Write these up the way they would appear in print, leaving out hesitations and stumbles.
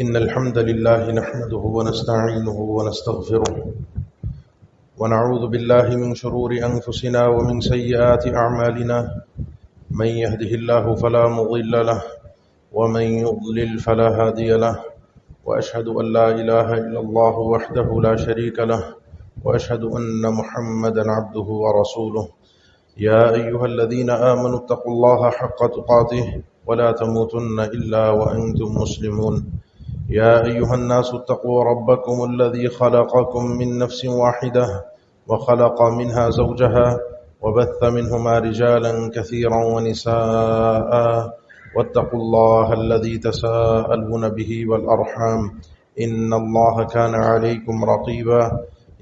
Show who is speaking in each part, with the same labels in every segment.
Speaker 1: إن الحمد لله نحمده ونستعينه ونستغفره ونعوذ بالله من شرور أنفسنا ومن سيئات أعمالنا من يهده الله فلا مضل له ومن يضلل فلا هادي له وأشهد أن لا إله إلا الله وحده لا شريك له وأشهد أن محمدا عبده ورسوله يا أيها الذين آمنوا اتقوا الله حق تقاته ولا تموتن إلا وأنتم مسلمون يا أيها الناس اتقوا ربكم الذي خلقكم من نفس واحدة وخلق منها زوجها وبث منهما رجالا كثيرا ونساء واتقوا الله الذي تساءلون به والأرحام إن الله كان عليكم رقيبا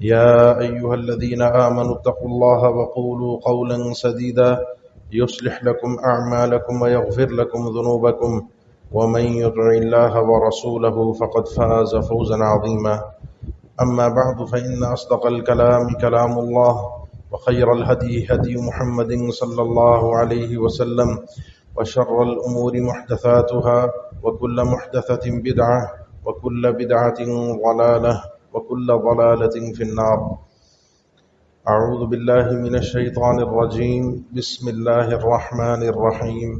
Speaker 1: يا أيها الذين آمنوا اتقوا الله وقولوا قولا سديدا يصلح لكم أعمالكم ويغفر لكم ذنوبكم ومن يطع الله ورسوله فقد فاز فوزا عظيما أما بعد فإن أصدق الكلام كلام الله وخير الهدي هدي محمد صلى الله عليه وسلم وشر الأمور محدثاتها وكل محدثة بدعة وكل بدعة ضلالة وكل ضلالة في النار أعوذ بالله من الشيطان الرجيم بسم الله الرحمن الرحيم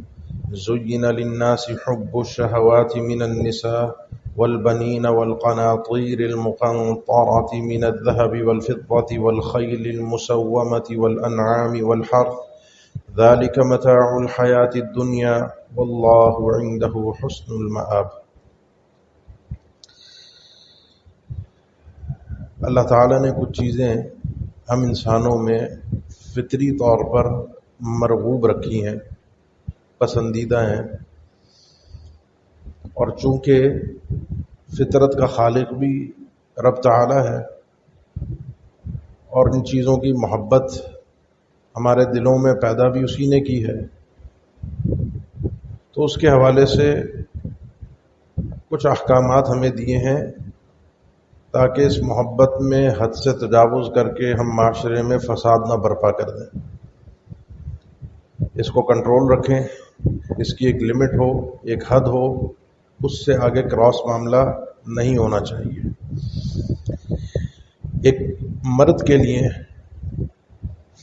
Speaker 1: زين للناس حب الشهوات من النساء والبنين والقناطير المقنطرة من الذهب والفضة والخيل المسومة والأنعام والحرث ذلك متاع الحياة الدنيا والله عنده حسن المآب۔ اللہ تعالیٰ نے کچھ چیزیں ہم انسانوں میں فطری طور پر مرغوب رکھی ہیں، پسندیدہ ہیں، اور چونکہ فطرت کا خالق بھی رب تعالیٰ ہے اور ان چیزوں کی محبت ہمارے دلوں میں پیدا بھی اسی نے کی ہے، تو اس کے حوالے سے کچھ احکامات ہمیں دیے ہیں تاکہ اس محبت میں حد سے تجاوز کر کے ہم معاشرے میں فساد نہ برپا کر دیں، اس کو کنٹرول رکھیں، اس کی ایک لمٹ ہو، ایک حد ہو، اس سے آگے کراس معاملہ نہیں ہونا چاہیے۔ ایک مرد کے لیے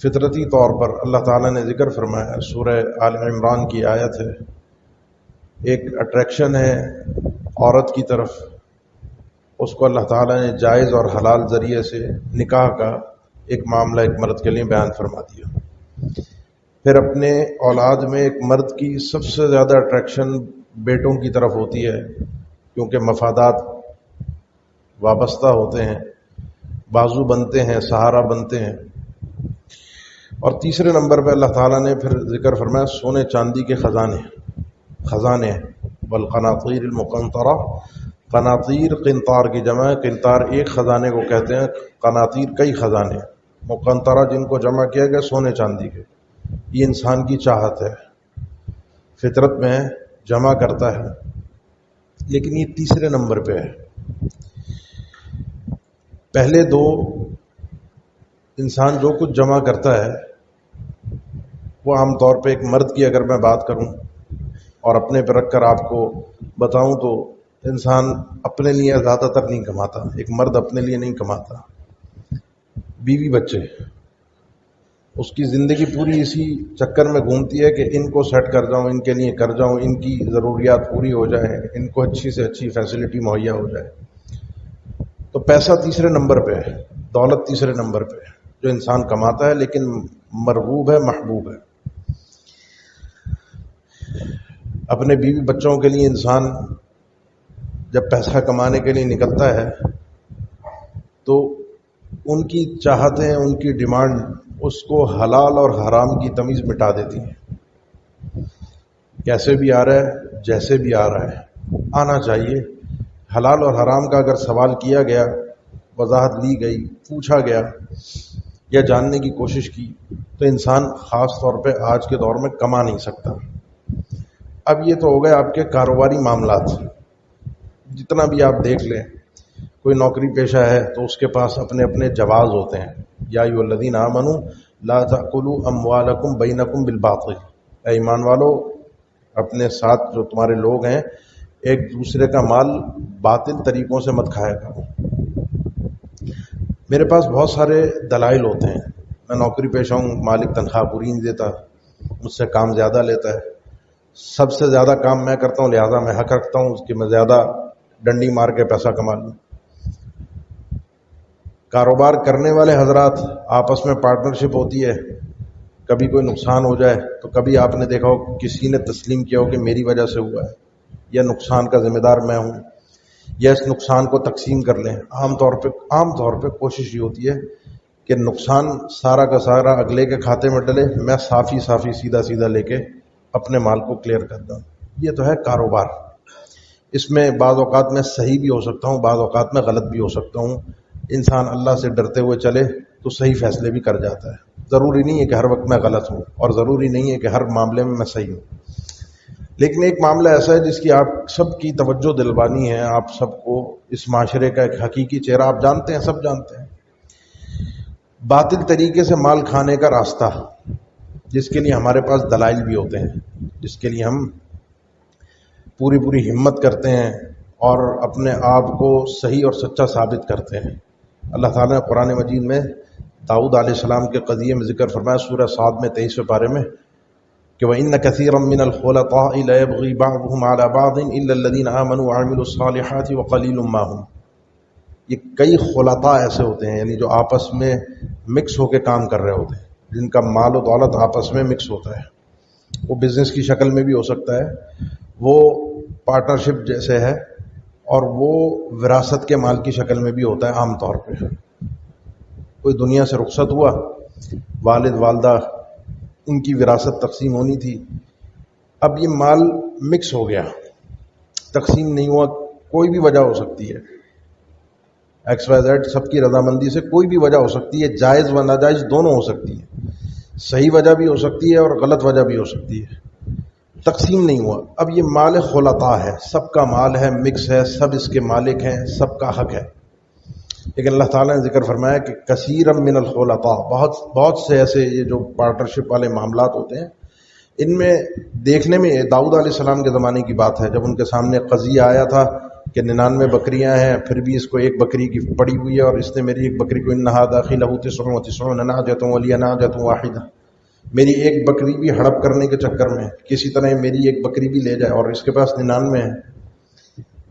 Speaker 1: فطرتی طور پر اللہ تعالیٰ نے ذکر فرمایا، سورہ آل عمران کی آیت ہے، ایک اٹریکشن ہے عورت کی طرف، اس کو اللہ تعالیٰ نے جائز اور حلال ذریعے سے نکاح کا ایک معاملہ ایک مرد کے لیے بیان فرما دیا۔ پھر اپنے اولاد میں ایک مرد کی سب سے زیادہ اٹریکشن بیٹوں کی طرف ہوتی ہے، کیونکہ مفادات وابستہ ہوتے ہیں، بازو بنتے ہیں، سہارا بنتے ہیں۔ اور تیسرے نمبر پہ اللہ تعالیٰ نے پھر ذکر فرمایا سونے چاندی کے خزانے والقناطیر المقنطرہ۔ قناطیر قنطار کی جمع ہے، قنطار ایک خزانے کو کہتے ہیں، قناطیر کئی خزانے، مقنطرہ جن کو جمع کیا گیا سونے چاندی کے۔ یہ انسان کی چاہت ہے، فطرت میں جمع کرتا ہے، لیکن یہ تیسرے نمبر پہ ہے۔ پہلے دو انسان جو کچھ جمع کرتا ہے وہ عام طور پہ ایک مرد کی اگر میں بات کروں اور اپنے پہ رکھ کر آپ کو بتاؤں تو انسان اپنے لیے زیادہ تر نہیں کماتا، ایک مرد اپنے لیے نہیں کماتا، بیوی بچے، اس کی زندگی پوری اسی چکر میں گھومتی ہے کہ ان کو سیٹ کر جاؤں، ان کے لیے کر جاؤں، ان کی ضروریات پوری ہو جائیں، ان کو اچھی سے اچھی فیسلٹی مہیا ہو جائے۔ تو پیسہ تیسرے نمبر پہ ہے، دولت تیسرے نمبر پہ ہے جو انسان کماتا ہے، لیکن مرغوب ہے، محبوب ہے۔ اپنے بیوی بچوں کے لیے انسان جب پیسہ کمانے کے لیے نکلتا ہے تو ان کی چاہتیں، ان کی ڈیمانڈ اس کو حلال اور حرام کی تمیز مٹا دیتی ہیں۔ کیسے بھی آ رہا ہے، جیسے بھی آ رہا ہے، آنا چاہیے۔ حلال اور حرام کا اگر سوال کیا گیا، وضاحت لی گئی، پوچھا گیا یا جاننے کی کوشش کی تو انسان خاص طور پہ آج کے دور میں کما نہیں سکتا۔ اب یہ تو ہو گئے آپ کے کاروباری معاملات، جتنا بھی آپ دیکھ لیں، کوئی نوکری پیشہ ہے تو اس کے پاس اپنے اپنے جواز ہوتے ہیں۔ یا ایھا الذین آمنوا لا تأکلوا اموالکم بینکم بالباطل، اے ایمان والو اپنے ساتھ جو تمہارے لوگ ہیں ایک دوسرے کا مال باطل طریقوں سے مت کھایا کرو۔ میرے پاس بہت سارے دلائل ہوتے ہیں، میں نوکری پیشہ ہوں، مالک تنخواہ پوری نہیں دیتا، مجھ سے کام زیادہ لیتا ہے، سب سے زیادہ کام میں کرتا ہوں، لہذا میں حق رکھتا ہوں اس کی میں زیادہ ڈنڈی مار کے پیسہ کما لوں۔ کاروبار کرنے والے حضرات آپس میں پارٹنرشپ ہوتی ہے، کبھی کوئی نقصان ہو جائے تو کبھی آپ نے دیکھا ہو کسی نے تسلیم کیا ہو کہ میری وجہ سے ہوا ہے یا نقصان کا ذمہ دار میں ہوں یا اس نقصان کو تقسیم کر لیں۔ عام طور پہ کوشش یہ ہوتی ہے کہ نقصان سارا کا سارا اگلے کے کھاتے میں ڈلے، میں صافی سیدھا لے کے اپنے مال کو کلیئر کر دوں۔ یہ تو ہے کاروبار، اس میں بعض اوقات میں صحیح بھی ہو سکتا ہوں، بعض اوقات میں غلط بھی ہو سکتا ہوں۔ انسان اللہ سے ڈرتے ہوئے چلے تو صحیح فیصلے بھی کر جاتا ہے۔ ضروری نہیں ہے کہ ہر وقت میں غلط ہوں اور ضروری نہیں ہے کہ ہر معاملے میں صحیح ہوں، لیکن ایک معاملہ ایسا ہے جس کی آپ سب کی توجہ دلوانی ہے، آپ سب کو اس معاشرے کا ایک حقیقی چہرہ آپ جانتے ہیں، سب جانتے ہیں۔ باطل طریقے سے مال کھانے کا راستہ، جس کے لیے ہمارے پاس دلائل بھی ہوتے ہیں، جس کے لیے ہم پوری ہمت کرتے ہیں اور اپنے آپ کو صحیح اور سچا ثابت کرتے ہیں۔ اللہ تعالیٰ نے قرآن مجید میں داؤد علیہ السلام کے قضیے میں ذکر فرمایا سورہ صاد میں 23ویں پارے میں کہ وَإِنَّ كَثِيرًا مِّنَ الْخُلَطَاءِ لَيَبْغِي بَعْضُهُمْ عَلَى بَعْضٍ إِلَّا الَّذِينَ آمَنُوا وَعَمِلُوا الصَّالِحَاتِ وَقَلِيلٌ مَّا هُمْ۔ یہ کئی خلطاء ایسے ہوتے ہیں، یعنی جو آپس میں مکس ہو کے کام کر رہے ہوتے ہیں، جن کا مال و دولت آپس میں مکس ہوتا ہے۔ وہ بزنس کی شکل میں بھی ہو سکتا ہے، وہ پارٹنرشپ جیسے ہے، اور وہ وراثت کے مال کی شکل میں بھی ہوتا ہے۔ عام طور پہ کوئی دنیا سے رخصت ہوا، والد والدہ ان کی وراثت تقسیم ہونی تھی، اب یہ مال مکس ہو گیا، تقسیم نہیں ہوا، کوئی بھی وجہ ہو سکتی ہے، ایکس وائی زیڈ سب کی رضامندی سے کوئی بھی وجہ ہو سکتی ہے، جائز و ناجائز دونوں ہو سکتی ہیں، صحیح وجہ بھی ہو سکتی ہے اور غلط وجہ بھی ہو سکتی ہے، تقسیم نہیں ہوا۔ اب یہ مال خلطاء ہے، سب کا مال ہے، مکس ہے، سب اس کے مالک ہیں، سب کا حق ہے، لیکن اللہ تعالیٰ نے ذکر فرمایا کہ کثیرا من الخلطاء، بہت سے ایسے یہ جو پارٹنرشپ والے معاملات ہوتے ہیں، ان میں دیکھنے میں داؤد علیہ السلام کے زمانے کی بات ہے، جب ان کے سامنے قضیہ آیا تھا کہ 99 بکریاں ہیں، پھر بھی اس کو ایک بکری کی پڑی ہوئی ہے، اور اس نے میری ایک بکری کو انہا داخلہ 99 نعجۃ ولی نعجۃ واحدہ، میری ایک بکری بھی ہڑپ کرنے کے چکر میں کسی طرح میری ایک بکری بھی لے جائے اور اس کے پاس 99 ہے۔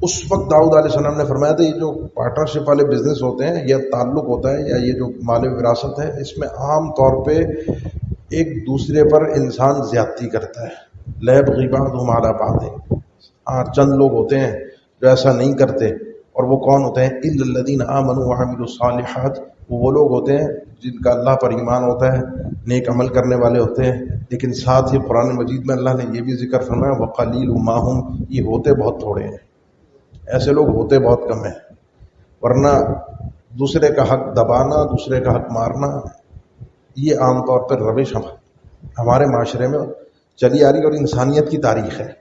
Speaker 1: اس وقت داؤد علیہ السلام نے فرمایا تھا یہ جو پارٹنرشپ والے بزنس ہوتے ہیں یا تعلق ہوتا ہے یا یہ جو مال وراثت ہے، اس میں عام طور پہ ایک دوسرے پر انسان زیادتی کرتا ہے، لیبغی بعضهم علی بعض۔ چند لوگ ہوتے ہیں جو ایسا نہیں کرتے، اور وہ کون ہوتے ہیں؟ الا الذین آمنوا وعملوا الصالحات، وہ لوگ ہوتے ہیں جن کا اللہ پر ایمان ہوتا ہے، نیک عمل کرنے والے ہوتے ہیں، لیکن ساتھ ہی قرآن مجید میں اللہ نے یہ بھی ذکر فرمایا وقلیل ما هم، یہ ہوتے بہت تھوڑے ہیں، ایسے لوگ ہوتے بہت کم ہیں، ورنہ دوسرے کا حق دبانا، دوسرے کا حق مارنا، یہ عام طور پر روش ہمارے معاشرے میں چلی آ رہی اور انسانیت کی تاریخ ہے۔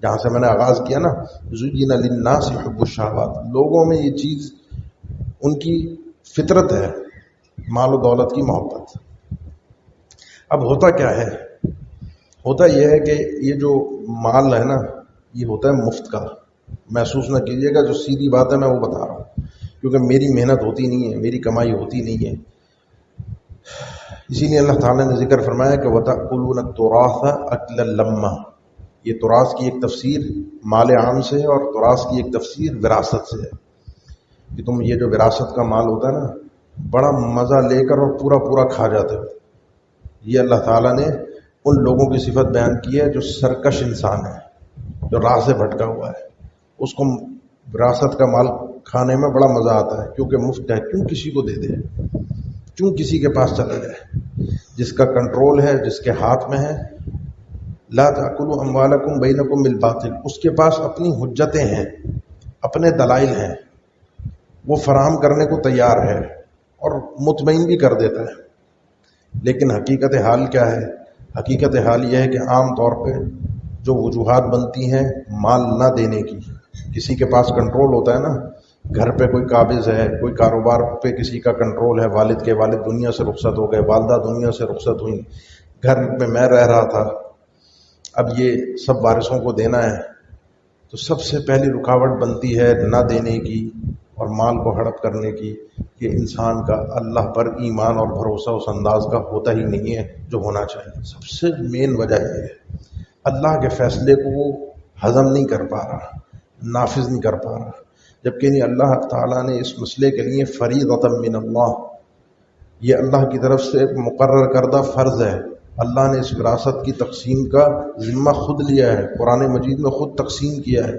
Speaker 1: جہاں سے میں نے آغاز کیا نا، زُیِّنَ لِلنَّاسِ حُبُّ الشَّہَوَاتِ، لوگوں میں یہ چیز ان کی فطرت ہے، مال و دولت کی محبت۔ اب ہوتا کیا ہے؟ ہوتا یہ ہے کہ یہ جو مال ہے نا، یہ ہوتا ہے مفت کا، محسوس نہ کیجیے گا، جو سیدھی بات ہے میں وہ بتا رہا ہوں، کیونکہ میری محنت ہوتی نہیں ہے، میری کمائی ہوتی نہیں ہے۔ اسی لیے اللہ تعالیٰ نے ذکر فرمایا کہ وَتَأْكُلُونَ التُّرَاثَ أَكْلًا لَمًّا، یہ تراث کی ایک تفسیر مال عام سے اور تراث کی ایک تفسیر وراثت سے ہے، کہ تم یہ جو وراثت کا مال ہوتا ہے نا، بڑا مزہ لے کر اور پورا کھا جاتے ہو۔ یہ اللہ تعالیٰ نے ان لوگوں کی صفت بیان کی ہے جو سرکش انسان ہے، جو راہ سے بھٹکا ہوا ہے، اس کو وراثت کا مال کھانے میں بڑا مزہ آتا ہے، کیونکہ مفت ہے، کیوں کسی کو دے دے، کیوں کسی کے پاس چلا جائے۔ جس کا کنٹرول ہے، جس کے ہاتھ میں ہے، لا تأکلوا اموالکم بینکم بالباطل، اس کے پاس اپنی حجتیں ہیں، اپنے دلائل ہیں، وہ فراہم کرنے کو تیار ہے اور مطمئن بھی کر دیتا ہے، لیکن حقیقت حال کیا ہے؟ حقیقت حال یہ ہے کہ عام طور پہ جو وجوہات بنتی ہیں مال نہ دینے کی، کسی کے پاس کنٹرول ہوتا ہے نا، گھر پہ کوئی قابض ہے، کوئی کاروبار پہ کسی کا کنٹرول ہے، والد کے والد دنیا سے رخصت ہو گئے، والدہ دنیا سے رخصت ہوئیں، گھر میں رہ رہا تھا، اب یہ سب وارثوں کو دینا ہے، تو سب سے پہلی رکاوٹ بنتی ہے نہ دینے کی اور مال کو ہڑپ کرنے کی کہ انسان کا اللہ پر ایمان اور بھروسہ اس انداز کا ہوتا ہی نہیں ہے جو ہونا چاہیے۔ سب سے مین وجہ یہ ہے اللہ کے فیصلے کو وہ ہضم نہیں کر پا رہا، نافذ نہیں کر پا رہا، جبکہ نہیں اللہ تعالیٰ نے اس مسئلے کے لیے فریضۃ من اللہ، یہ اللہ کی طرف سے مقرر کردہ فرض ہے۔ اللہ نے اس وراثت کی تقسیم کا ذمہ خود لیا ہے، قرآن مجید میں خود تقسیم کیا ہے،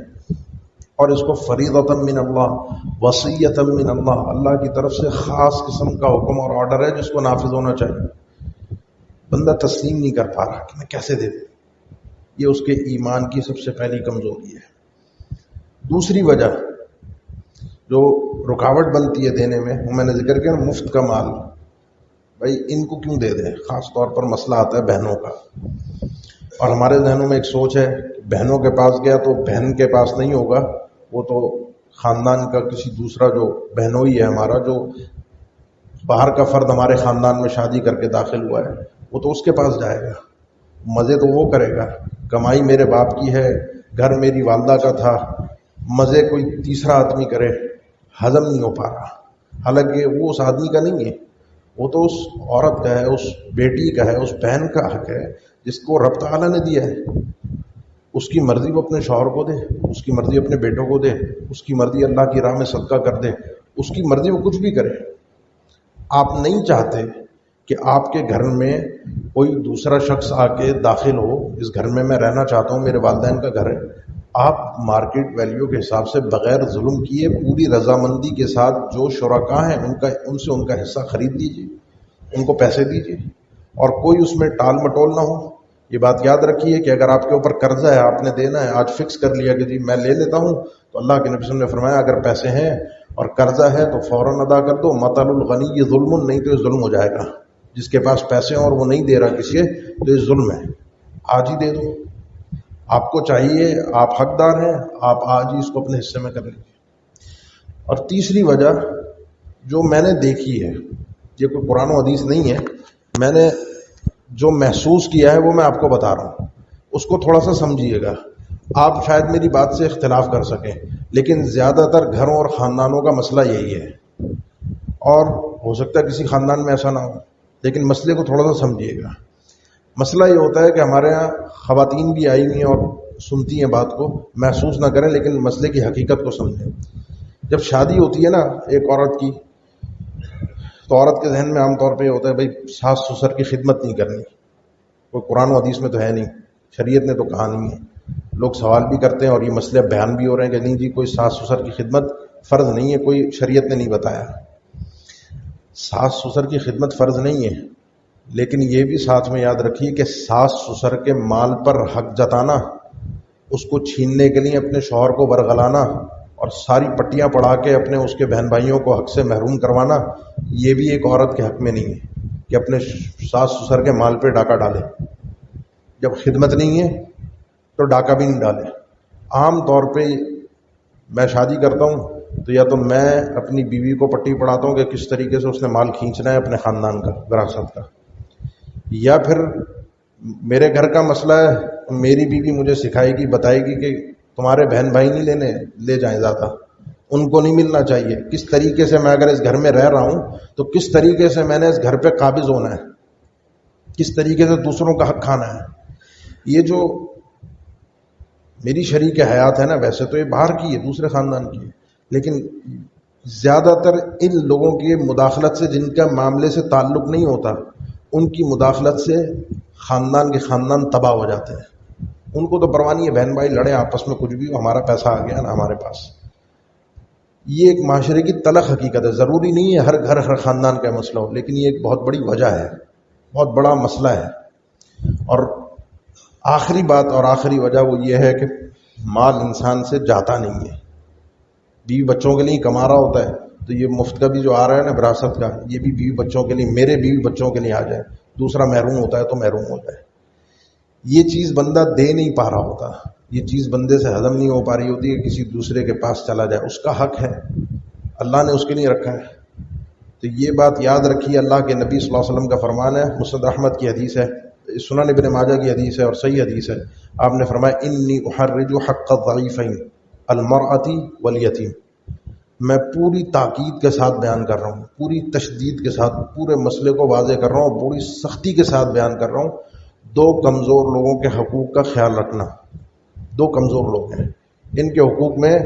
Speaker 1: اور اس کو فریضۃ من اللہ، وصیۃ من اللہ، اللہ کی طرف سے خاص قسم کا حکم اور آرڈر ہے جس کو نافذ ہونا چاہیے۔ بندہ تسلیم نہیں کر پا رہا کہ میں کیسے دے دوں، یہ اس کے ایمان کی سب سے پہلی کمزوری ہے۔ دوسری وجہ جو رکاوٹ بنتی ہے دینے میں، وہ میں نے ذکر کیا، مفت کا مال، بھائی ان کو کیوں دے دیں؟ خاص طور پر مسئلہ آتا ہے بہنوں کا، اور ہمارے ذہنوں میں ایک سوچ ہے بہنوں کے پاس گیا تو بہن کے پاس نہیں ہوگا، وہ تو خاندان کا کسی دوسرا جو بہنوئی ہے ہمارا، جو باہر کا فرد ہمارے خاندان میں شادی کر کے داخل ہوا ہے، وہ تو اس کے پاس جائے گا، مزے تو وہ کرے گا، کمائی میرے باپ کی ہے، گھر میری والدہ کا تھا، مزے کوئی تیسرا آدمی کرے، ہضم نہیں ہو پا رہا۔ حالانکہ وہ اس آدمی کا نہیں ہے، وہ تو اس عورت کا ہے، اس بیٹی کا ہے، اس بہن کا حق ہے جس کو رب تعالیٰ نے دیا ہے۔ اس کی مرضی وہ اپنے شوہر کو دے، اس کی مرضی اپنے بیٹوں کو دے، اس کی مرضی اللہ کی راہ میں صدقہ کر دے، اس کی مرضی وہ کچھ بھی کرے۔ آپ نہیں چاہتے کہ آپ کے گھر میں کوئی دوسرا شخص آ کے داخل ہو، اس گھر میں رہنا چاہتا ہوں، میرے والدین کا گھر ہے، آپ مارکیٹ ویلیو کے حساب سے بغیر ظلم کیے پوری رضامندی کے ساتھ جو شرکاء ہیں ان سے ان کا حصہ خرید لیجیے، ان کو پیسے دیجیے، اور کوئی اس میں ٹال مٹول نہ ہو۔ یہ بات یاد رکھیے کہ اگر آپ کے اوپر قرضہ ہے، آپ نے دینا ہے، آج فکس کر لیا کہ جی میں لے لیتا ہوں، تو اللہ کے نبی صلی اللہ علیہ وسلم نے فرمایا اگر پیسے ہیں اور قرضہ ہے تو فوراً ادا کر دو، مطل الغنی یہ ظلم، نہیں تو یہ ظلم ہو جائے گا۔ جس کے پاس پیسے ہیں اور وہ نہیں دے رہا کسی تو یہ ظلم ہے، آج ہی دے دو، آپ کو چاہیے، آپ حقدار ہیں، آپ آج ہی اس کو اپنے حصے میں کر لیجیے۔ اور تیسری وجہ جو میں نے دیکھی ہے، یہ کوئی قرآن و حدیث نہیں ہے، میں نے جو محسوس کیا ہے وہ میں آپ کو بتا رہا ہوں، اس کو تھوڑا سا سمجھیے گا۔ آپ شاید میری بات سے اختلاف کر سکیں، لیکن زیادہ تر گھروں اور خاندانوں کا مسئلہ یہی ہے، اور ہو سکتا ہے کسی خاندان میں ایسا نہ ہو، لیکن مسئلے کو تھوڑا سا سمجھیے گا۔ مسئلہ یہ ہوتا ہے کہ ہمارے ہاں خواتین بھی آئی ہوئی ہیں اور سنتی ہیں بات کو، محسوس نہ کریں لیکن مسئلے کی حقیقت کو سمجھیں۔ جب شادی ہوتی ہے نا ایک عورت کی، تو عورت کے ذہن میں عام طور پہ یہ ہوتا ہے بھائی ساس سسر کی خدمت نہیں کرنی، کوئی قرآن و حدیث میں تو ہے نہیں، شریعت نے تو کہا نہیں ہے۔ لوگ سوال بھی کرتے ہیں اور یہ مسئلے بیان بھی ہو رہے ہیں کہ نہیں جی کوئی ساس سسر کی خدمت فرض نہیں ہے، کوئی شریعت نے نہیں بتایا۔ ساس سسر کی خدمت فرض نہیں ہے، لیکن یہ بھی ساتھ میں یاد رکھیے کہ ساس سسر کے مال پر حق جتانا، اس کو چھیننے کے لیے اپنے شوہر کو برگلانا اور ساری پٹیاں پڑھا کے اپنے اس کے بہن بھائیوں کو حق سے محروم کروانا، یہ بھی ایک عورت کے حق میں نہیں ہے کہ اپنے ساس سسر کے مال پہ ڈاکہ ڈالے۔ جب خدمت نہیں ہے تو ڈاکہ بھی نہیں ڈالے۔ عام طور پہ میں شادی کرتا ہوں تو یا تو میں اپنی بیوی کو پٹی پڑھاتا ہوں کہ کس طریقے سے اس نے مال کھینچنا ہے اپنے خاندان کا، وراثت کا، یا پھر میرے گھر کا مسئلہ ہے، میری بیوی مجھے سکھائے گی، بتائے گی کہ تمہارے بہن بھائی نہیں لینے، لے جائیں زیادہ، ان کو نہیں ملنا چاہیے، کس طریقے سے میں اگر اس گھر میں رہ رہا ہوں تو کس طریقے سے میں نے اس گھر پہ قابض ہونا ہے، کس طریقے سے دوسروں کا حق کھانا ہے۔ یہ جو میری شریک حیات ہے نا، ویسے تو یہ باہر کی ہے، دوسرے خاندان کی ہے، لیکن زیادہ تر ان لوگوں کی مداخلت سے، جن کا معاملے سے تعلق نہیں ہوتا، ان کی مداخلت سے خاندان کے خاندان تباہ ہو جاتے ہیں۔ ان کو تو پرواہ نہیں ہے، بہن بھائی لڑے آپس میں کچھ بھی، ہمارا پیسہ آ گیا نا ہمارے پاس۔ یہ ایک معاشرے کی تلخ حقیقت ہے، ضروری نہیں ہے ہر گھر ہر خاندان کا مسئلہ ہو، لیکن یہ ایک بہت بڑی وجہ ہے، بہت بڑا مسئلہ ہے۔ اور آخری بات اور آخری وجہ وہ یہ ہے کہ مال انسان سے جاتا نہیں ہے، بیوی بچوں کے لیے کما رہا ہوتا ہے، تو یہ مفت کا بھی جو آ رہا ہے نا وراثت کا، یہ بھی بیوی بچوں کے لیے، میرے بیوی بچوں کے لیے آ جائے، دوسرا محروم ہوتا ہے تو محروم ہو جائے۔ یہ چیز بندہ دے نہیں پا رہا ہوتا، یہ چیز بندے سے ہضم نہیں ہو پا رہی ہوتی کہ کسی دوسرے کے پاس چلا جائے، اس کا حق ہے، اللہ نے اس کے لیے رکھا ہے۔ تو یہ بات یاد رکھیے، اللہ کے نبی صلی اللہ علیہ وسلم کا فرمان ہے، مسند احمد کی حدیث ہے، سنن ابن ماجہ کی حدیث ہے اور صحیح حدیث ہے، آپ نے فرمایا انی احرج حق الضعیفین المرأة والیتیم، میں پوری تاکید کے ساتھ بیان کر رہا ہوں، پوری تشدید کے ساتھ پورے مسئلے کو واضح کر رہا ہوں، پوری سختی کے ساتھ بیان کر رہا ہوں، دو کمزور لوگوں کے حقوق کا خیال رکھنا۔ دو کمزور لوگ ہیں، ان کے حقوق میں،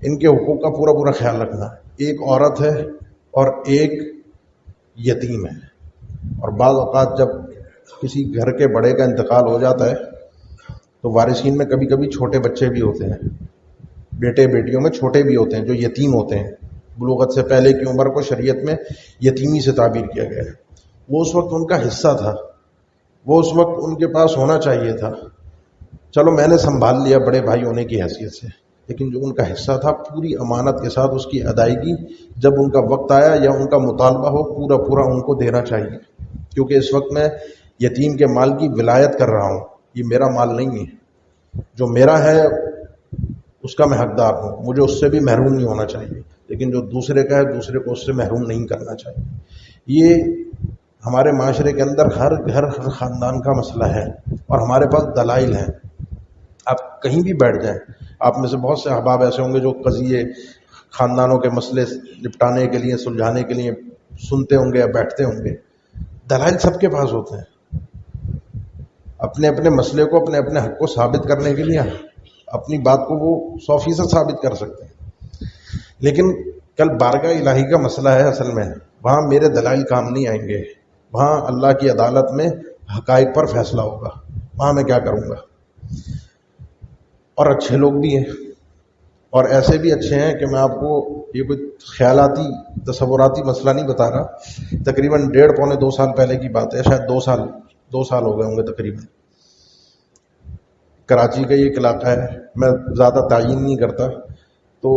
Speaker 1: ان کے حقوق کا پورا پورا خیال رکھنا۔ ایک عورت ہے اور ایک یتیم ہے، اور بعض اوقات جب کسی گھر کے بڑے کا انتقال ہو جاتا ہے تو وارثین میں کبھی کبھی چھوٹے بچے بھی ہوتے ہیں، بیٹے بیٹیوں میں چھوٹے بھی ہوتے ہیں جو یتیم ہوتے ہیں، بلوغت سے پہلے کی عمر کو شریعت میں یتیمی سے تعبیر کیا گیا ہے۔ وہ اس وقت ان کا حصہ تھا، وہ اس وقت ان کے پاس ہونا چاہیے تھا، چلو میں نے سنبھال لیا بڑے بھائی ہونے کی حیثیت سے، لیکن جو ان کا حصہ تھا پوری امانت کے ساتھ اس کی ادائیگی جب ان کا وقت آیا یا ان کا مطالبہ ہو پورا پورا ان کو دینا چاہیے، کیونکہ اس وقت میں یتیم کے مال کی ولایت کر رہا ہوں، یہ میرا مال نہیں ہے، جو میرا ہے اس کا میں حقدار ہوں، مجھے اس سے بھی محروم نہیں ہونا چاہیے، لیکن جو دوسرے کا ہے دوسرے کو اس سے محروم نہیں کرنا چاہیے۔ یہ ہمارے معاشرے کے اندر ہر گھر ہر خاندان کا مسئلہ ہے، اور ہمارے پاس دلائل ہیں۔ آپ کہیں بھی بیٹھ جائیں، آپ میں سے بہت سے احباب ایسے ہوں گے جو قضیے خاندانوں کے مسئلے نپٹانے کے لیے سلجھانے کے لیے سنتے ہوں گے یا بیٹھتے ہوں گے، دلائل سب کے پاس ہوتے ہیں، اپنے اپنے مسئلے کو اپنے اپنے حق کو ثابت کرنے کے لیے اپنی بات کو وہ 100% ثابت کر سکتے ہیں، لیکن کل بارگاہ الہی کا مسئلہ ہے، اصل میں وہاں میرے دلائل کام نہیں آئیں گے، وہاں اللہ کی عدالت میں حقائق پر فیصلہ ہوگا، وہاں میں کیا کروں گا۔ اور اچھے لوگ بھی ہیں، اور ایسے بھی اچھے ہیں کہ میں آپ کو یہ کوئی خیالاتی تصوراتی مسئلہ نہیں بتا رہا، تقریباً 1.5-2 سال پہلے کی بات ہے، شاید 2 سال ہو گئے ہوں گے تقریباً۔ کراچی کا یہ ایک علاقہ ہے، میں زیادہ تعین نہیں کرتا، تو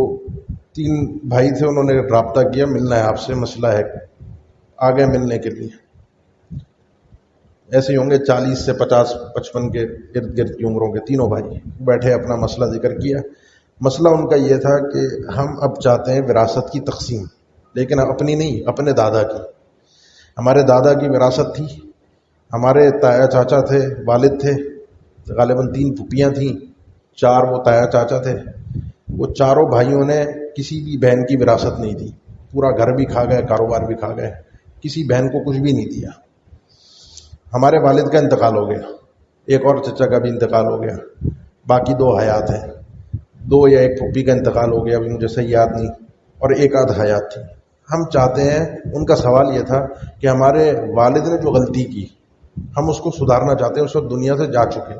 Speaker 1: 3 بھائی تھے، انہوں نے رابطہ کیا ملنا ہے آپ سے، مسئلہ ہے، آ گئے ملنے کے لیے۔ ایسے ہی ہوں گے 40 سے 50-55 کے ارد گرد کی عمروں کے، تینوں بھائی بیٹھے اپنا مسئلہ ذکر کیا۔ مسئلہ ان کا یہ تھا کہ ہم اب چاہتے ہیں وراثت کی تقسیم، لیکن اپنی نہیں، اپنے دادا کی۔ ہمارے دادا کی وراثت تھی، ہمارے تایا چاچا تھے، والد تھے، غالباً 3 پھوپھیاں تھیں، 4 وہ تایا چاچا تھے، وہ چاروں بھائیوں نے کسی بھی بہن کی وراثت نہیں دی، پورا گھر بھی کھا گئے، کاروبار بھی کھا گئے، کسی بہن کو کچھ بھی نہیں دیا۔ ہمارے والد کا انتقال ہو گیا، ایک اور چچا کا بھی انتقال ہو گیا، باقی 2 حیات ہیں، 2 یا 1 پھوپھی کا انتقال ہو گیا، ابھی مجھے صحیح یاد نہیں، اور 1 آدھ حیات تھی۔ ہم چاہتے ہیں، ان کا سوال یہ تھا کہ ہمارے والد نے جو غلطی کی ہم اس کو سدھارنا چاہتے ہیں، اس وقت دنیا سے جا چکے،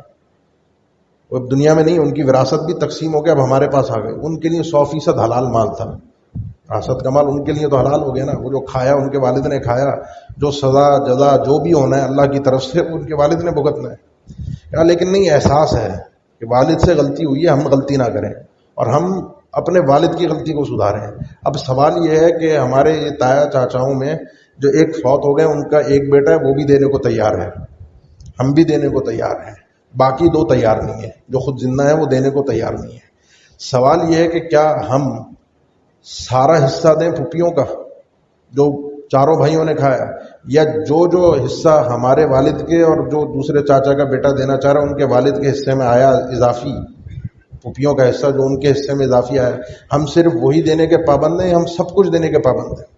Speaker 1: وہ اب دنیا میں نہیں، ان کی وراثت بھی تقسیم ہو گیا، اب ہمارے پاس آ گئے، ان کے لیے 100% حلال مال تھا، وراثت کا مال ان کے لیے تو حلال ہو گیا نا، وہ جو کھایا ان کے والد نے کھایا، جو سزا جزا جو بھی ہونا ہے اللہ کی طرف سے ان کے والد نے بھگتنا ہے، لیکن نہیں، احساس ہے کہ والد سے غلطی ہوئی ہے، ہم غلطی نہ کریں اور ہم اپنے والد کی غلطی کو سدھاریں۔ اب سوال یہ ہے کہ ہمارے یہ تایا چاچاؤں میں جو ایک فوت ہو گئے، ان کا ایک بیٹا ہے، وہ بھی دینے کو تیار ہے، ہم بھی دینے کو تیار ہیں، باقی 2 تیار نہیں ہیں، جو خود زندہ ہیں وہ دینے کو تیار نہیں ہے۔ سوال یہ ہے کہ کیا ہم سارا حصہ دیں پھوپھیوں کا جو چاروں بھائیوں نے کھایا، یا جو حصہ ہمارے والد کے اور جو دوسرے چاچا کا بیٹا دینا چاہ رہا ہے ان کے والد کے حصے میں آیا اضافی، پھوپھیوں کا حصہ جو ان کے حصے میں اضافی آیا، ہم صرف وہی دینے کے پابند ہیں، ہم سب کچھ دینے کے پابند ہیں۔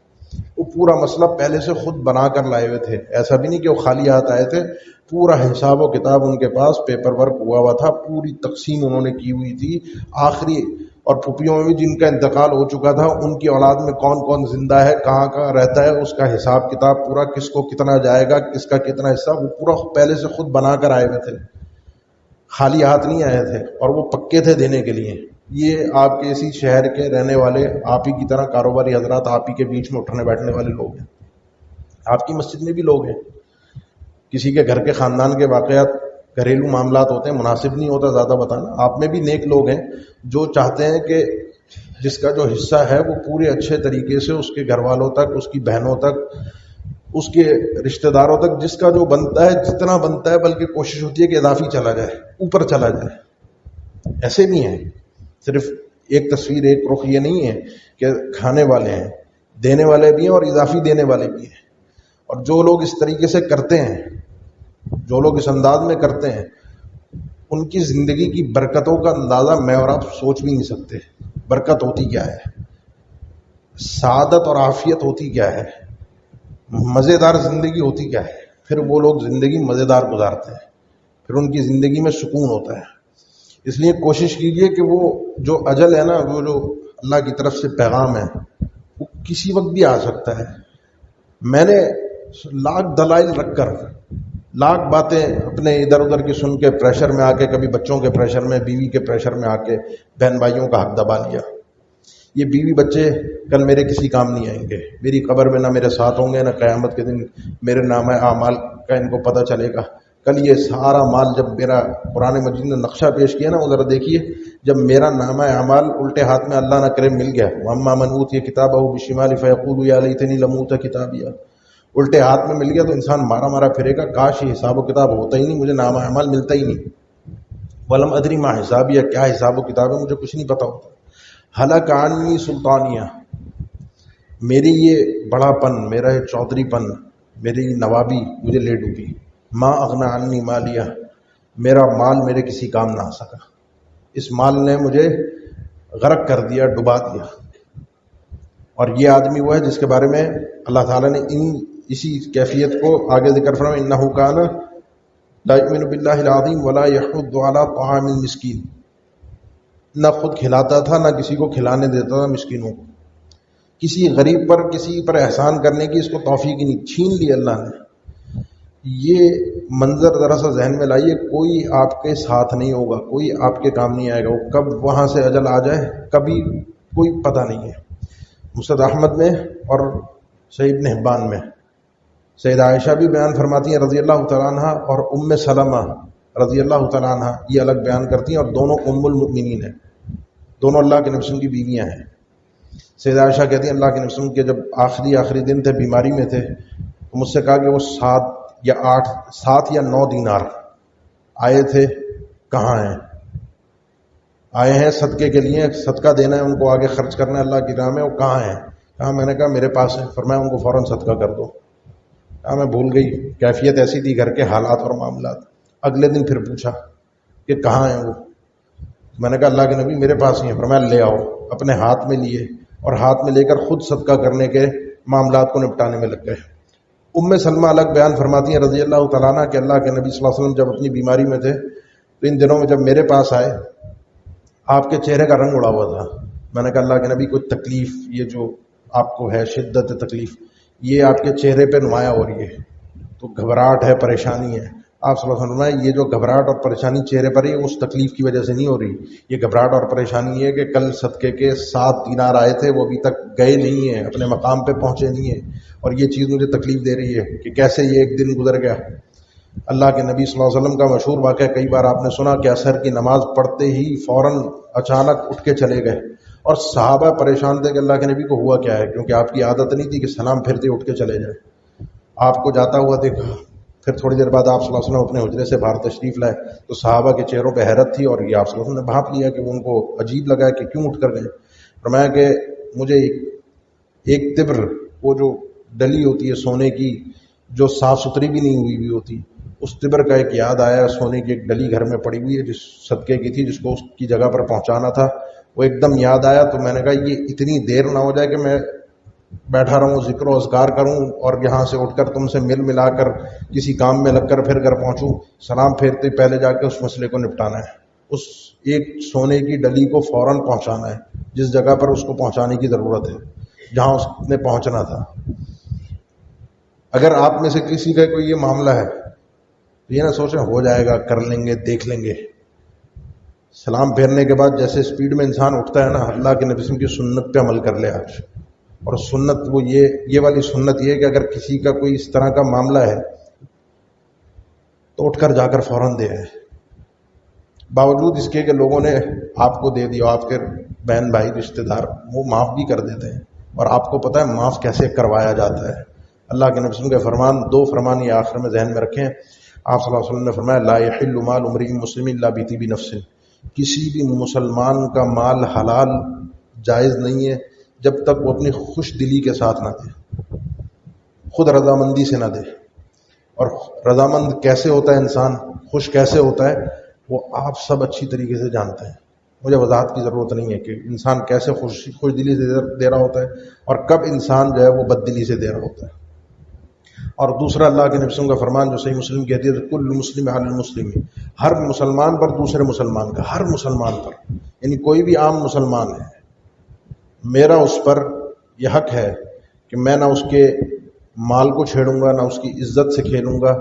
Speaker 1: وہ پورا مسئلہ پہلے سے خود بنا کر لائے ہوئے تھے، ایسا بھی نہیں کہ وہ خالی ہاتھ آئے تھے، پورا حساب و کتاب ان کے پاس پیپر ورک ہوا ہوا تھا، پوری تقسیم انہوں نے کی ہوئی تھی آخری، اور پھوپھیوں میں بھی جن کا انتقال ہو چکا تھا ان کی اولاد میں کون کون زندہ ہے، کہاں کہاں رہتا ہے، اس کا حساب کتاب پورا، کس کو کتنا جائے گا، کس کا کتنا حصہ، وہ پورا پہلے سے خود بنا کر آئے ہوئے تھے، خالی ہاتھ نہیں آئے تھے، اور وہ پکے تھے دینے کے لیے۔ یہ آپ کے اسی شہر کے رہنے والے آپ ہی کی طرح کاروباری حضرات، آپ ہی کے بیچ میں اٹھنے بیٹھنے والے لوگ ہیں، آپ کی مسجد میں بھی لوگ ہیں، کسی کے گھر کے خاندان کے واقعات گھریلو معاملات ہوتے ہیں، مناسب نہیں ہوتا زیادہ بتانا، آپ میں بھی نیک لوگ ہیں جو چاہتے ہیں کہ جس کا جو حصہ ہے وہ پورے اچھے طریقے سے اس کے گھر والوں تک، اس کی بہنوں تک، اس کے رشتہ داروں تک جس کا جو بنتا ہے، جتنا بنتا ہے، بلکہ کوشش ہوتی ہے کہ اضافی چلا جائے، اوپر چلا جائے۔ ایسے بھی ہیں، صرف ایک تصویر ایک رخ یہ نہیں ہے کہ کھانے والے ہیں، دینے والے بھی ہیں اور اضافی دینے والے بھی ہیں، اور جو لوگ اس طریقے سے کرتے ہیں جو لوگ اس انداز میں کرتے ہیں ان کی زندگی کی برکتوں کا اندازہ میں اور آپ سوچ بھی نہیں سکتے. برکت ہوتی کیا ہے، سعادت اور عافیت ہوتی کیا ہے، مزیدار زندگی ہوتی کیا ہے. پھر وہ لوگ زندگی مزیدار گزارتے ہیں، پھر ان کی زندگی میں سکون ہوتا ہے. اس لیے کوشش کیجئے کہ وہ جو اجل ہے نا، وہ جو اللہ کی طرف سے پیغام ہے، وہ کسی وقت بھی آ سکتا ہے. میں نے لاکھ دلائل رکھ کر، لاکھ باتیں اپنے ادھر ادھر کی سن کے پریشر میں آ کے، کبھی بچوں کے پریشر میں، بیوی کے پریشر میں آ کے بہن بھائیوں کا حق دبا لیا. یہ بیوی بچے کل میرے کسی کام نہیں آئیں گے، میری قبر میں نہ میرے ساتھ ہوں گے، نہ قیامت کے دن میرے نامہ اعمال کا ان کو پتہ چلے گا. کل یہ سارا مال جب میرا قرآن مجید نے نقشہ پیش کیا نا، وہ ذرا دیکھیے، جب میرا نامہ اعمال الٹے ہاتھ میں اللہ نہ کرے مل گیا، واما من اوتی کتابہ بشمالہ فیقول یا لیتنی لم اوت کتابیہ، الٹے ہاتھ میں مل گیا تو انسان مارا مارا پھرے گا، کاش یہ حساب و کتاب ہوتا ہی نہیں، مجھے نامہ اعمال ملتا ہی نہیں. ولم ادری ما حسابیہ، کیا حساب و کتاب ہے مجھے کچھ نہیں پتا ہوتا. ہلاک عنی سلطانیہ، میری یہ بڑا پن، میرا یہ چودھری پن، میری نوابی مجھے لے ڈوبی. ما اغنی عنی مالیہ، میرا مال میرے کسی کام نہ آ سکا، اس مال نے مجھے غرق کر دیا، ڈبا دیا. اور یہ آدمی وہ ہے جس کے بارے میں اللہ تعالیٰ نے اسی کیفیت کو آگے ذکر فرمایا، انہ کان لا یؤمن باللہ العظیم ولا یحض علی طعام المسکین، نہ خود کھلاتا تھا نہ کسی کو کھلانے دیتا تھا مسکینوں کو. کسی غریب پر، کسی پر احسان کرنے کی اس کو توفیق ہی نہیں، چھین لی اللہ نے. یہ منظر ذرا سا ذہن میں لائیے، کوئی آپ کے ساتھ نہیں ہوگا، کوئی آپ کے کام نہیں آئے گا، وہ کب وہاں سے اجل آ جائے کبھی کوئی پتہ نہیں ہے. مسند احمد میں اور صحیح ابن حبان میں سیدہ عائشہ بھی بیان فرماتی ہیں رضی اللہ تعالیٰ عنہ، اور ام سلمہ رضی اللہ تعالیٰ عنہ یہ الگ بیان کرتی ہیں، اور دونوں ام المؤمنین ہیں، دونوں اللہ کے نبی صلی اللہ علیہ وسلم کی بیویاں ہیں. سیدہ عائشہ کہتی ہیں اللہ کے نبی صلی اللہ علیہ وسلم کے جب آخری دن تھے، بیماری میں تھے، تو مجھ سے کہا کہ وہ 7 یا 9 دینار آئے تھے، کہاں ہیں؟ آئے ہیں صدقے کے لیے، صدقہ دینا ہے ان کو، آگے خرچ کرنا ہے اللہ کی راہ میں، وہ کہاں ہیں؟ کہا میں نے کہا میرے پاس ہے. فرمایا ان کو فوراً صدقہ کر دو. کہا میں بھول گئی، کیفیت ایسی تھی گھر کے حالات اور معاملات. اگلے دن پھر پوچھا کہ کہاں ہیں وہ؟ میں نے کہا اللہ کے نبی میرے پاس ہی ہیں. فرمایا لے آؤ. اپنے ہاتھ میں لیے اور ہاتھ میں لے کر خود صدقہ کرنے کے معاملات کو نپٹانے میں لگ گئے. ام سلمہ الگ بیان فرماتی ہیں رضی اللہ تعالیٰ عنہ کہ اللہ کے نبی صلی اللہ علیہ وسلم جب اپنی بیماری میں تھے تو ان دنوں میں جب میرے پاس آئے، آپ کے چہرے کا رنگ اڑا ہوا تھا. میں نے کہا اللہ کے نبی کوئی تکلیف، یہ جو آپ کو ہے شدت تکلیف، یہ آپ کے چہرے پہ نمایاں ہو رہی ہے، تو گھبراہٹ ہے، پریشانی ہے. آپ صلی اللہ علیہ وسلم نے یہ جو گھبراہٹ اور پریشانی چہرے پر ہے، اس تکلیف کی وجہ سے نہیں ہو رہی. یہ گھبراہٹ اور پریشانی ہے کہ کل صدقے کے 7 دینار آئے تھے، وہ ابھی تک گئے نہیں ہیں، اپنے مقام پہ پہنچے نہیں ہیں، اور یہ چیز مجھے تکلیف دے رہی ہے کہ کیسے یہ ایک دن گزر گیا. اللہ کے نبی صلی اللہ علیہ وسلم کا مشہور واقعہ کئی بار آپ نے سنا کہ عصر کی نماز پڑھتے ہی فوراً اچانک اٹھ کے چلے گئے، اور صحابہ پریشان تھے کہ اللہ کے نبی کو ہوا کیا ہے، کیونکہ آپ کی عادت نہیں تھی کہ سلام پھرتے اٹھ کے چلے جائیں. آپ کو جاتا ہوا دیکھا، پھر تھوڑی دیر بعد آپ صلی اللہ علیہ وسلم اپنے حجرے سے باہر تشریف لائے تو صحابہ کے چہروں پہ حیرت تھی، اور یہ آپ صلی اللہ علیہ وسلم نے بھانپ لیا کہ وہ ان کو عجیب لگا کہ کیوں اٹھ کر گئے. فرمایا کہ مجھے ایک تبر، وہ جو ڈلی ہوتی ہے سونے کی، جو صاف ستھری بھی نہیں ہوئی ہوتی، اس تبر کا ایک یاد آیا. سونے کی ایک ڈلی گھر میں پڑی ہوئی ہے جس صدقے کی تھی، جس کو اس کی جگہ پر پہنچانا تھا، وہ ایک دم یاد آیا. تو میں نے کہا یہ اتنی دیر نہ ہو جائے کہ میں بیٹھا رہوں، ذکر و اذکار کروں، اور یہاں سے اٹھ کر تم سے ملا کر کسی کام میں لگ کر پھر گھر پہنچوں. سلام پھیرتے پہلے جا کے اس مسئلے کو نپٹانا ہے، اس ایک سونے کی ڈلی کو فوراً پہنچانا ہے جس جگہ پر اس کو پہنچانے کی ضرورت ہے، جہاں اس نے پہنچنا تھا. اگر آپ میں سے کسی کا کوئی یہ معاملہ ہے تو یہ نہ سوچیں ہو جائے گا، کر لیں گے، دیکھ لیں گے. سلام پھیرنے کے بعد جیسے سپیڈ میں انسان اٹھتا ہے نا، اللہ کے نبی صلی اللہ علیہ وسلم کی سنت پہ عمل کر لے آج. اور سنت وہ یہ والی سنت یہ ہے کہ اگر کسی کا کوئی اس طرح کا معاملہ ہے تو اٹھ کر جا کر فوراً دے آئے، باوجود اس کے کہ لوگوں نے آپ کو دے دیا، آپ کے بہن بھائی رشتہ دار وہ معاف بھی کر دیتے ہیں، اور آپ کو پتہ ہے معاف کیسے کروایا جاتا ہے. اللہ کے نبی صلی اللہ علیہ وسلم کے فرمان، 2 فرمان یہ آخر میں ذہن میں رکھیں. آپ صلی اللہ علیہ وسلم نے فرمایا لا یحل مال امرئ مسلم الا بطیب نفس، کسی بھی مسلمان کا مال حلال جائز نہیں ہے جب تک وہ اپنی خوش دلی کے ساتھ نہ دے، خود رضامندی سے نہ دے. اور رضامند کیسے ہوتا ہے انسان، خوش کیسے ہوتا ہے، وہ آپ سب اچھی طریقے سے جانتے ہیں، مجھے وضاحت کی ضرورت نہیں ہے کہ انسان کیسے خوش دلی سے دے رہا ہوتا ہے اور کب انسان جو ہے وہ بد دلی سے دے رہا ہوتا ہے۔ اور دوسرا اللہ کے نبی صلی اللہ علیہ وسلم کا فرمان جو صحیح مسلم کی حدیث ہے، کل مسلم علی المسلم، ہر مسلمان پر دوسرے مسلمان کا، ہر مسلمان پر، یعنی کوئی بھی عام مسلمان ہے، میرا اس پر یہ حق ہے کہ میں نہ اس کے مال کو چھیڑوں گا، نہ اس کی عزت سے کھیلوں گا،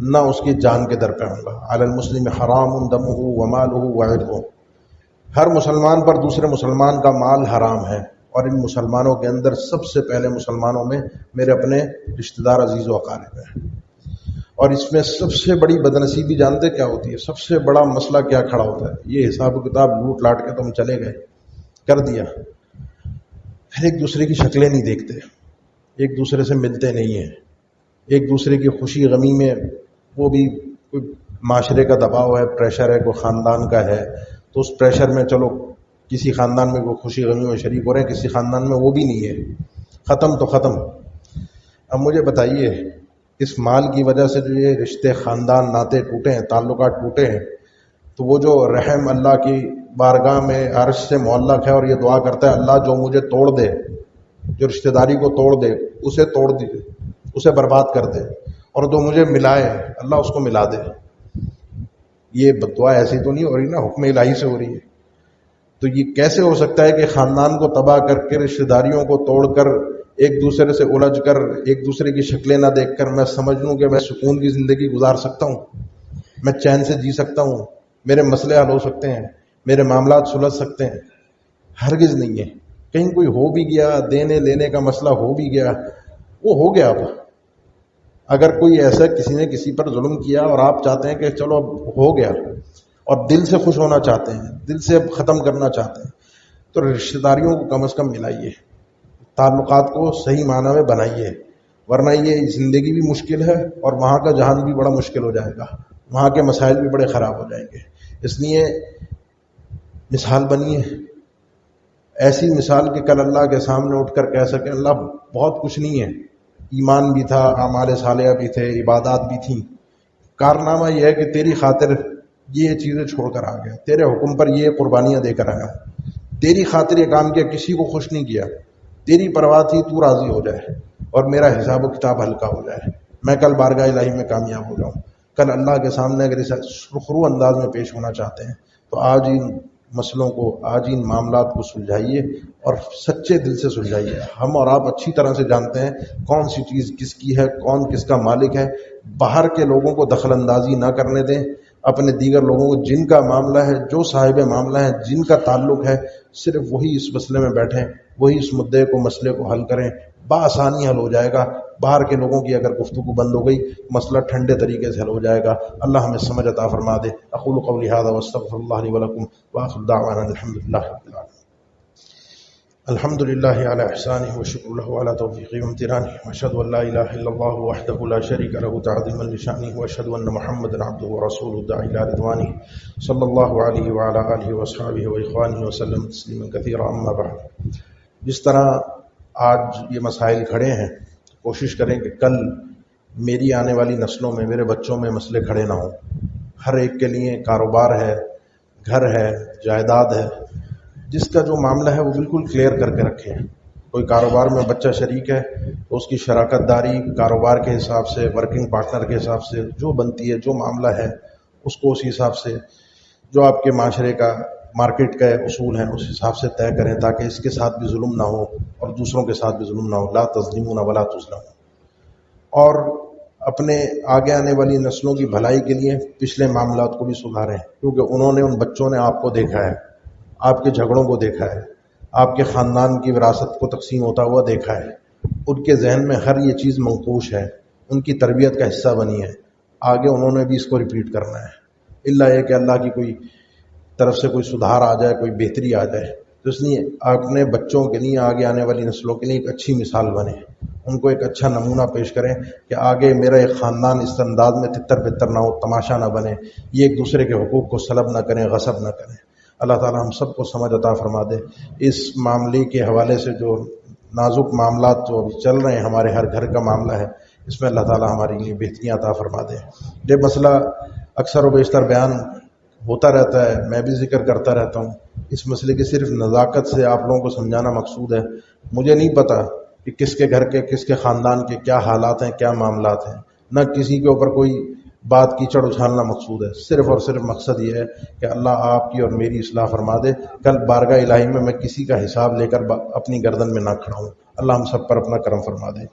Speaker 1: نہ اس کی جان کے در پہ آؤں گا۔ علی المسلم حرام دمہ ومالہ وعرضہ، ہر مسلمان پر دوسرے مسلمان کا مال حرام ہے، اور ان مسلمانوں کے اندر سب سے پہلے مسلمانوں میں میرے اپنے رشتہ دار عزیز و اقارب ہیں۔ اور اس میں سب سے بڑی بدنصیبی جانتے کیا ہوتی ہے؟ سب سے بڑا مسئلہ کیا کھڑا ہوتا ہے؟ یہ حساب و کتاب لوٹ لاٹ کے تم چلے گئے، کر دیا، پھر ایک دوسرے کی شکلیں نہیں دیکھتے، ایک دوسرے سے ملتے نہیں ہیں، ایک دوسرے کی خوشی غمی میں وہ بھی کوئی معاشرے کا دباؤ ہے، پریشر ہے، کوئی خاندان کا ہے تو اس پریشر میں چلو کسی خاندان میں وہ خوشی غمی میں شریک ہو رہے ہیں، کسی خاندان میں وہ بھی نہیں ہے، ختم تو ختم۔ اب مجھے بتائیے، اس مال کی وجہ سے جو یہ رشتے، خاندان، ناطے ٹوٹے ہیں، تعلقات ٹوٹے ہیں، تو وہ جو رحم اللہ کی بارگاہ میں عرش سے معلق ہے اور یہ دعا کرتا ہے اللہ جو مجھے توڑ دے، جو رشتہ داری کو توڑ دے اسے توڑ دے، اسے برباد کر دے، اور جو مجھے ملائے اللہ اس کو ملا دے، یہ بددعا ایسی تو نہیں ہو رہی نا، حکم الہی سے ہو رہی ہے۔ تو یہ کیسے ہو سکتا ہے کہ خاندان کو تباہ کر کے، رشتہ داریوں کو توڑ کر، ایک دوسرے سے الجھ کر، ایک دوسرے کی شکلیں نہ دیکھ کر میں سمجھ لوں کہ میں سکون کی زندگی گزار سکتا ہوں، میں چین سے جی سکتا ہوں، میرے مسئلے حل ہو سکتے ہیں، میرے معاملات سلجھ سکتے ہیں؟ ہرگز نہیں ہے۔ کہیں کوئی ہو بھی گیا، دینے لینے کا مسئلہ ہو بھی گیا، وہ ہو گیا۔ اب اگر کوئی ایسا کسی نے کسی پر ظلم کیا اور آپ چاہتے ہیں کہ چلو اب ہو گیا، اور دل سے خوش ہونا چاہتے ہیں، دل سے اب ختم کرنا چاہتے ہیں، تو رشتہ داریوں کو کم از کم ملائیے، تعلقات کو صحیح معنی میں بنائیے، ورنہ یہ زندگی بھی مشکل ہے اور وہاں کا جہان بھی بڑا مشکل ہو جائے گا، وہاں کے مسائل بھی بڑے خراب ہو جائیں گے۔ اس لیے مثال بنیے، ایسی مثال کہ کل اللہ کے سامنے اٹھ کر کہہ سکیں اللہ بہت کچھ نہیں ہے، ایمان بھی تھا، اعمال صالحہ بھی تھے، عبادات بھی تھیں، کارنامہ یہ ہے کہ تیری خاطر یہ چیزیں چھوڑ کر آ گیا، تیرے حکم پر یہ قربانیاں دے کر آیا، تیری خاطر یہ کام کیا، کسی کو خوش نہیں کیا، تیری پرواہ تھی تو راضی ہو جائے اور میرا حساب و کتاب ہلکا ہو جائے، میں کل بارگاہ الہی میں کامیاب ہو جاؤں۔ کل اللہ کے سامنے اگر اس سرخرو انداز میں پیش ہونا چاہتے ہیں تو آج ان مسئلوں کو، آج ان معاملات کو سلجھائیے اور سچے دل سے سلجھائیے۔ ہم اور آپ اچھی طرح سے جانتے ہیں کون سی چیز کس کی ہے، کون کس کا مالک ہے، باہر کے لوگوں کو دخل اندازی نہ کرنے دیں، اپنے دیگر لوگوں کو جن کا معاملہ ہے، جو صاحب معاملہ ہے، جن کا تعلق ہے، صرف وہی اس مسئلے میں بیٹھیں، وہی اس مدعے کو، مسئلے کو حل کریں، بآسانی حل ہو جائے گا۔ باہر کے لوگوں کی اگر گفتگو بند ہو گئی، مسئلہ ٹھنڈے طریقے سے حل ہو جائے گا۔ اللہ ہمیں سمجھ عطا فرما دے۔ اقول قولی ھذا واستغفر اللہ لی ولکم وآخر دعوانا الحمد للہ رب العالمین۔ الحمد للہ علی احسانہ وشکر لہ علی توفیقہ وامتنانہ، واشہد ان لا الہ الا اللہ وحدہ لا شریک لہ تعظیما لشانہ، واشہد ان محمدا عبدہ ورسولہ الداعی الی رضوانہ، صلی اللہ علیہ وعلی آلہ واصحابہ واخوانہ وسلم تسلیما کثیرا، اما بعد۔ جس طرح آج یہ مسائل کھڑے ہیں، کوشش کریں کہ کل میری آنے والی نسلوں میں، میرے بچوں میں مسئلے کھڑے نہ ہوں۔ ہر ایک کے لیے کاروبار ہے، گھر ہے، جائیداد ہے، جس کا جو معاملہ ہے وہ بالکل کلیئر کر کے رکھیں۔ کوئی کاروبار میں بچہ شریک ہے تو اس کی شراکت داری کاروبار کے حساب سے، ورکنگ پارٹنر کے حساب سے جو بنتی ہے، جو معاملہ ہے اس کو اسی حساب سے، جو آپ کے معاشرے کا، مارکیٹ کا اصول ہیں اس حساب سے طے کریں، تاکہ اس کے ساتھ بھی ظلم نہ ہو اور دوسروں کے ساتھ بھی ظلم نہ ہو۔ لا تظلمون ولا تظلمون۔ اور اپنے آگے آنے والی نسلوں کی بھلائی کے لیے پچھلے معاملات کو بھی سدھاریں، کیونکہ انہوں نے، ان بچوں نے آپ کو دیکھا ہے، آپ کے جھگڑوں کو دیکھا ہے، آپ کے خاندان کی وراثت کو تقسیم ہوتا ہوا دیکھا ہے، ان کے ذہن میں ہر یہ چیز منقوش ہے، ان کی تربیت کا حصہ بنی ہے، آگے انہوں نے بھی اس کو ریپیٹ کرنا ہے، الا یہ کہ اللہ کی کوئی طرف سے کوئی سدھار آ جائے، کوئی بہتری آ جائے۔ تو اس لیے اپنے بچوں کے لیے، آگے آنے والی نسلوں کے لیے ایک اچھی مثال بنے، ان کو ایک اچھا نمونہ پیش کریں کہ آگے میرا ایک خاندان اس انداز میں تتر بتر نہ ہو، تماشا نہ بنے، یہ ایک دوسرے کے حقوق کو سلب نہ کریں، غصب نہ کریں۔ اللہ تعالی ہم سب کو سمجھ عطا فرما دے۔ اس معاملے کے حوالے سے جو نازک معاملات جو ابھی چل رہے ہیں، ہمارے ہر گھر کا معاملہ ہے، اس میں اللہ تعالیٰ ہمارے لیے بہتریاں عطا فرما دے۔ یہ مسئلہ اکثر و بیشتر بیان ہوتا رہتا ہے، میں بھی ذکر کرتا رہتا ہوں۔ اس مسئلے کی صرف نزاکت سے آپ لوگوں کو سمجھانا مقصود ہے۔ مجھے نہیں پتہ کہ کس کے گھر کے، کس کے خاندان کے کیا حالات ہیں، کیا معاملات ہیں، نہ کسی کے اوپر کوئی بات کیچڑ اچھالنا مقصود ہے۔ صرف اور صرف مقصد یہ ہے کہ اللہ آپ کی اور میری اصلاح فرما دے، کل بارگاہ الہی میں کسی کا حساب لے کر اپنی گردن میں نہ کھڑا ہوں۔ اللہ ہم سب پر اپنا کرم فرما دے۔